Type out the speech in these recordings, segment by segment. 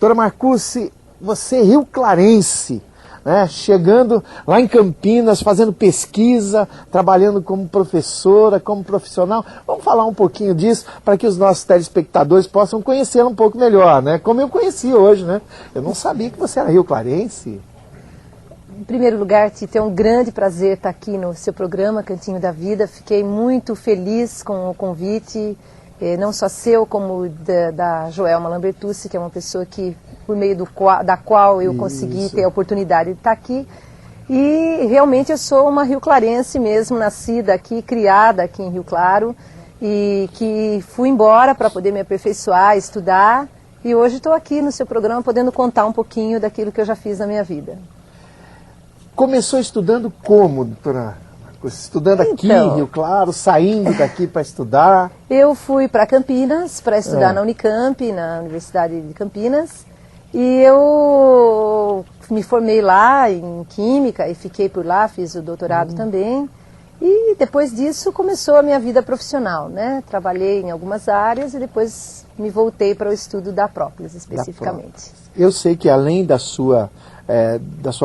Doutora Marcucci, você é rio-clarense, né? Chegando lá em Campinas, fazendo pesquisa, trabalhando como professora, como profissional. Vamos falar um pouquinho disso para que os nossos telespectadores possam conhecê-la um pouco melhor, né? Como eu conheci hoje, né? Eu não sabia que você era rio-clarense. Em primeiro lugar, Tito, é um grande prazer estar aqui no seu programa, Cantinho da Vida. Fiquei muito feliz com o convite, não só seu, como da Joelma Lambertucci, que é uma pessoa que, por meio da qual eu consegui ter a oportunidade de estar aqui. E realmente eu sou uma rio-clarense mesmo, nascida aqui, criada aqui em Rio Claro, e que fui embora para poder me aperfeiçoar, estudar, e hoje estou aqui no seu programa podendo contar um pouquinho daquilo que eu já fiz na minha vida. Começou estudando como, doutora? Estudando aqui em Rio Claro, saindo daqui para estudar? Eu fui para Campinas para estudar na Unicamp, na Universidade de Campinas, e eu me formei lá em Química e fiquei por lá, fiz o doutorado também. E depois disso começou a minha vida profissional, né? Trabalhei em algumas áreas e depois me voltei para o estudo da própolis especificamente. Eu sei que além da sua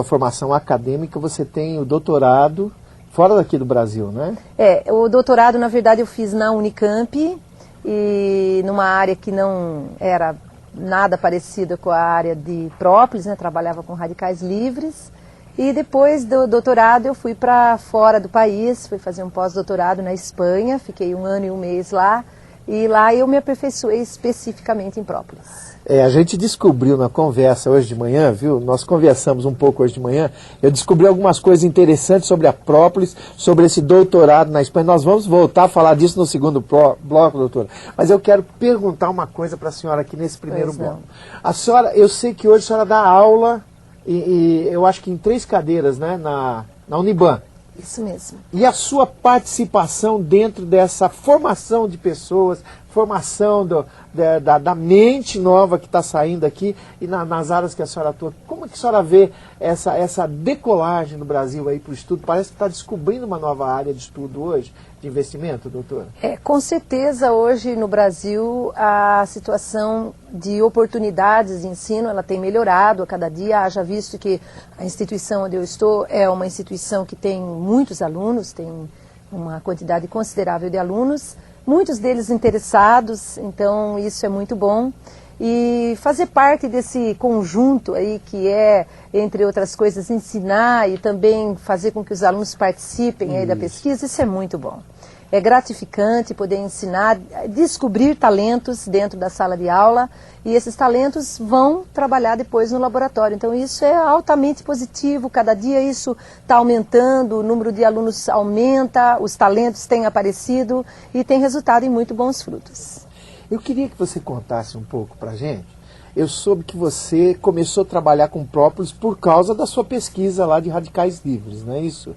formação acadêmica, você tem o doutorado fora daqui do Brasil, né? O doutorado, na verdade, eu fiz na Unicamp, e numa área que não era nada parecida com a área de própolis, né? Trabalhava com radicais livres. E depois do doutorado eu fui para fora do país, fui fazer um pós-doutorado na Espanha, fiquei 1 ano e 1 mês lá, e lá eu me aperfeiçoei especificamente em própolis. A gente descobriu na conversa hoje de manhã, viu? Nós conversamos um pouco hoje de manhã, eu descobri algumas coisas interessantes sobre a própolis, sobre esse doutorado na Espanha. Nós vamos voltar a falar disso no segundo bloco, doutora. Mas eu quero perguntar uma coisa para a senhora aqui nesse primeiro bloco. A senhora, eu sei que hoje a senhora dá aula, e eu acho que em 3 cadeiras, né, na Uniban. Isso mesmo. E a sua participação dentro dessa formação de pessoas, formação da mente nova que está saindo aqui e nas áreas que a senhora atua, como é que a senhora vê essa decolagem no Brasil aí para o estudo? Parece que está descobrindo uma nova área de estudo hoje, de investimento, doutora? Com certeza hoje no Brasil a situação de oportunidades de ensino ela tem melhorado a cada dia, haja visto que a instituição onde eu estou é uma instituição que tem muitos alunos, tem uma quantidade considerável de alunos, muitos deles interessados, então isso é muito bom. E fazer parte desse conjunto aí que é, entre outras coisas, ensinar e também fazer com que os alunos participem aí da pesquisa, isso é muito bom. É gratificante poder ensinar, descobrir talentos dentro da sala de aula e esses talentos vão trabalhar depois no laboratório. Então isso é altamente positivo, cada dia isso está aumentando, o número de alunos aumenta, os talentos têm aparecido e tem resultado em muito bons frutos. Eu queria que você contasse um pouco para a gente. Eu soube que você começou a trabalhar com própolis por causa da sua pesquisa lá de radicais livres, não é isso?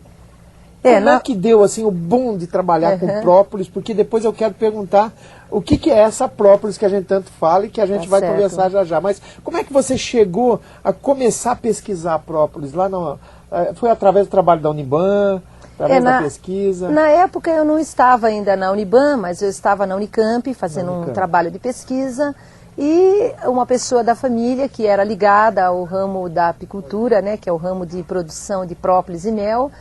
Como é que deu assim, o boom de trabalhar com própolis? Porque depois eu quero perguntar o que é essa própolis que a gente tanto fala e que a gente vai conversar já já. Mas como é que você chegou a começar a pesquisar própolis? Foi através do trabalho da Uniban? Através da pesquisa? Na época eu não estava ainda na Uniban, mas eu estava na Unicamp fazendo um trabalho de pesquisa. E uma pessoa da família que era ligada ao ramo da apicultura, né, que é o ramo de produção de própolis e mel,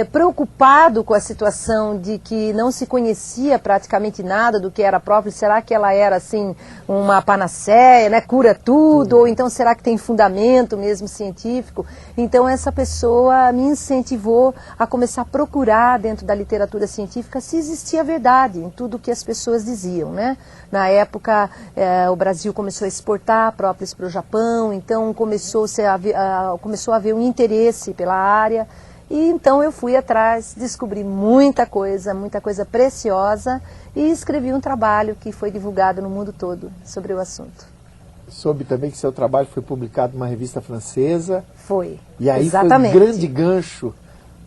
preocupado com a situação de que não se conhecia praticamente nada do que era a própolis, será que ela era assim uma panaceia, né, cura tudo, ou então será que tem fundamento mesmo científico? Então essa pessoa me incentivou a começar a procurar dentro da literatura científica se existia verdade em tudo que as pessoas diziam, né? Na época o Brasil começou a exportar própolis para o Japão, então começou a haver um interesse pela área. E então eu fui atrás, descobri muita coisa preciosa e escrevi um trabalho que foi divulgado no mundo todo sobre o assunto. Soube também que seu trabalho foi publicado numa revista francesa. Foi, e aí exatamente. Foi um grande gancho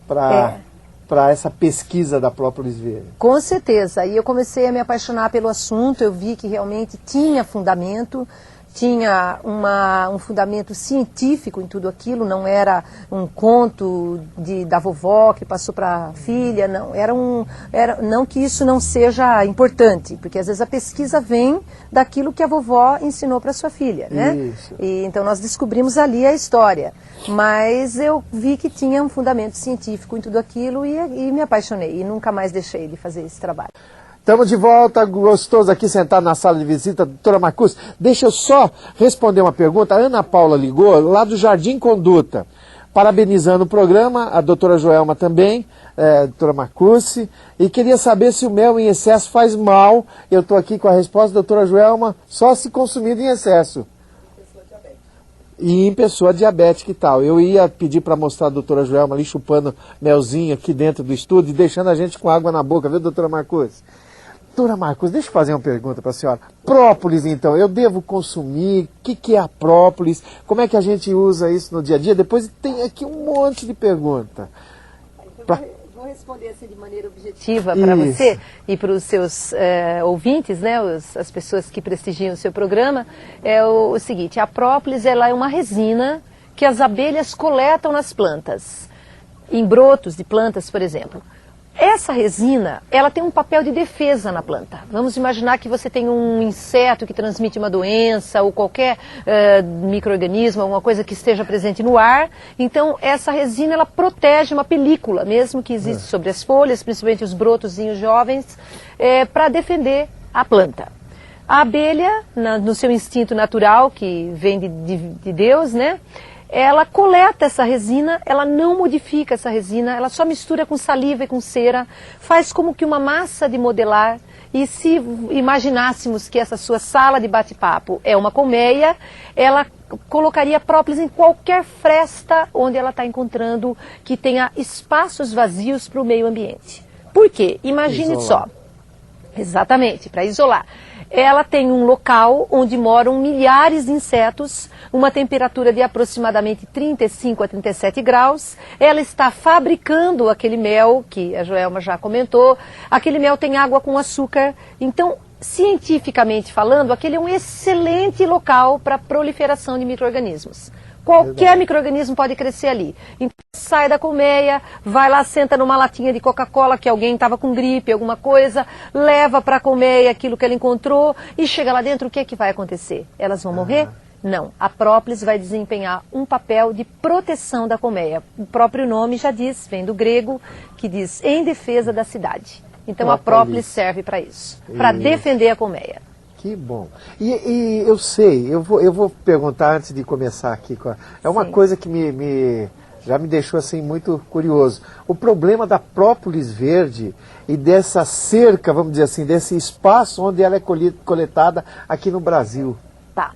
para essa pesquisa da própolis verde. Com certeza, e eu comecei a me apaixonar pelo assunto, eu vi que realmente tinha fundamento, tinha um fundamento científico em tudo aquilo, não era um conto da vovó que passou para a filha, não. Não que isso não seja importante, porque às vezes a pesquisa vem daquilo que a vovó ensinou para sua filha, né? Isso. E, então nós descobrimos ali a história, mas eu vi que tinha um fundamento científico em tudo aquilo e me apaixonei, e nunca mais deixei de fazer esse trabalho. Estamos de volta, gostoso aqui sentado na sala de visita, doutora Marcucci. Deixa eu só responder uma pergunta. A Ana Paula ligou lá do Jardim Conduta, parabenizando o programa, a doutora Joelma também, doutora Marcucci, e queria saber se o mel em excesso faz mal. Eu estou aqui com a resposta, doutora Joelma, só se consumido em excesso. E em pessoa diabética e tal. Eu ia pedir para mostrar a doutora Joelma ali chupando melzinho aqui dentro do estúdio e deixando a gente com água na boca, viu, doutora Marcucci? Doutora Marcucci, deixa eu fazer uma pergunta para a senhora. Própolis, então, eu devo consumir? O que é a própolis? Como é que a gente usa isso no dia a dia? Depois tem aqui um monte de pergunta. Vou responder assim de maneira objetiva para você e para os seus ouvintes, né, as pessoas que prestigiam o seu programa. É o seguinte, a própolis ela é uma resina que as abelhas coletam nas plantas, em brotos de plantas, por exemplo. Essa resina, ela tem um papel de defesa na planta. Vamos imaginar que você tem um inseto que transmite uma doença ou qualquer micro-organismo, alguma coisa que esteja presente no ar. Então, essa resina, ela protege uma película, mesmo que existe sobre as folhas, principalmente os brotozinhos jovens, para defender a planta. A abelha, no seu instinto natural, que vem de Deus, né? Ela coleta essa resina, ela não modifica essa resina, ela só mistura com saliva e com cera, faz como que uma massa de modelar. E se imaginássemos que essa sua sala de bate-papo é uma colmeia, ela colocaria própolis em qualquer fresta onde ela está encontrando que tenha espaços vazios para o meio ambiente. Por quê? Imagine só. Exatamente, para isolar. Ela tem um local onde moram milhares de insetos, uma temperatura de aproximadamente 35 a 37 graus. Ela está fabricando aquele mel, que a Joelma já comentou. Aquele mel tem água com açúcar. Então, cientificamente falando, aquele é um excelente local para a proliferação de micro-organismos. Qualquer micro-organismo pode crescer ali. Então, sai da colmeia, vai lá, senta numa latinha de Coca-Cola, que alguém estava com gripe, alguma coisa, leva para a colmeia aquilo que ela encontrou e chega lá dentro, o que é que vai acontecer? Elas vão morrer? Não. A própolis vai desempenhar um papel de proteção da colmeia. O próprio nome já diz, vem do grego, que diz em defesa da cidade. Então a própolis serve para isso, para defender a colmeia. Que bom. E eu sei, eu vou perguntar antes de começar aqui. É uma coisa que já me deixou assim muito curioso. O problema da própolis verde e dessa cerca, vamos dizer assim, desse espaço onde ela é coletada aqui no Brasil. Tá.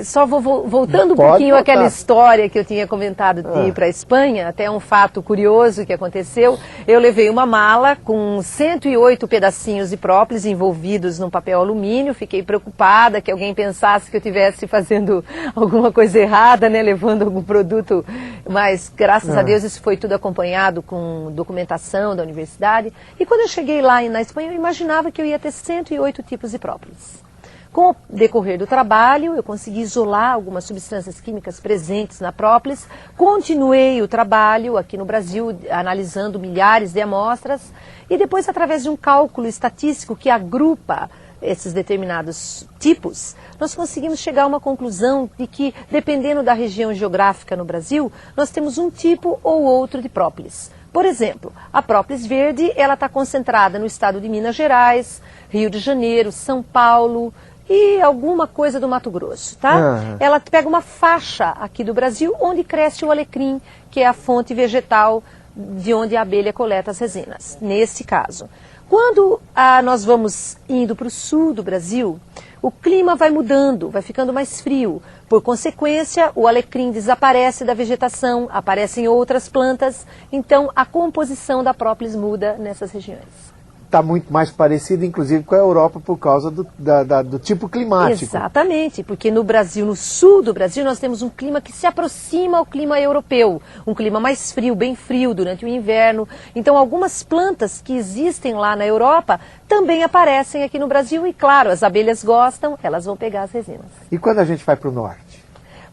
Só voltando um pouquinho àquela história que eu tinha comentado de ir para a Espanha, até um fato curioso que aconteceu. Eu levei uma mala com 108 pedacinhos de própolis envolvidos num papel alumínio. Fiquei preocupada que alguém pensasse que eu estivesse fazendo alguma coisa errada, né, levando algum produto. Mas, graças a Deus, isso foi tudo acompanhado com documentação da universidade. E quando eu cheguei lá na Espanha, eu imaginava que eu ia ter 108 tipos de própolis. Com o decorrer do trabalho, eu consegui isolar algumas substâncias químicas presentes na própolis, continuei o trabalho aqui no Brasil, analisando milhares de amostras, e depois, através de um cálculo estatístico que agrupa esses determinados tipos, nós conseguimos chegar a uma conclusão de que, dependendo da região geográfica no Brasil, nós temos um tipo ou outro de própolis. Por exemplo, a própolis verde, ela está concentrada no estado de Minas Gerais, Rio de Janeiro, São Paulo e alguma coisa do Mato Grosso, tá? Ela pega uma faixa aqui do Brasil onde cresce o alecrim, que é a fonte vegetal de onde a abelha coleta as resinas, nesse caso. Quando nós vamos indo para o sul do Brasil, o clima vai mudando, vai ficando mais frio. Por consequência, o alecrim desaparece da vegetação, aparecem outras plantas, então a composição da própolis muda nessas regiões. está muito mais parecido, inclusive, com a Europa por causa do tipo climático. Exatamente, porque no Brasil, no sul do Brasil, nós temos um clima que se aproxima ao clima europeu, um clima mais frio, bem frio durante o inverno. Então, algumas plantas que existem lá na Europa também aparecem aqui no Brasil e, claro, as abelhas gostam, elas vão pegar as resinas. E quando a gente vai para o norte?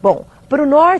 Bom, para o norte,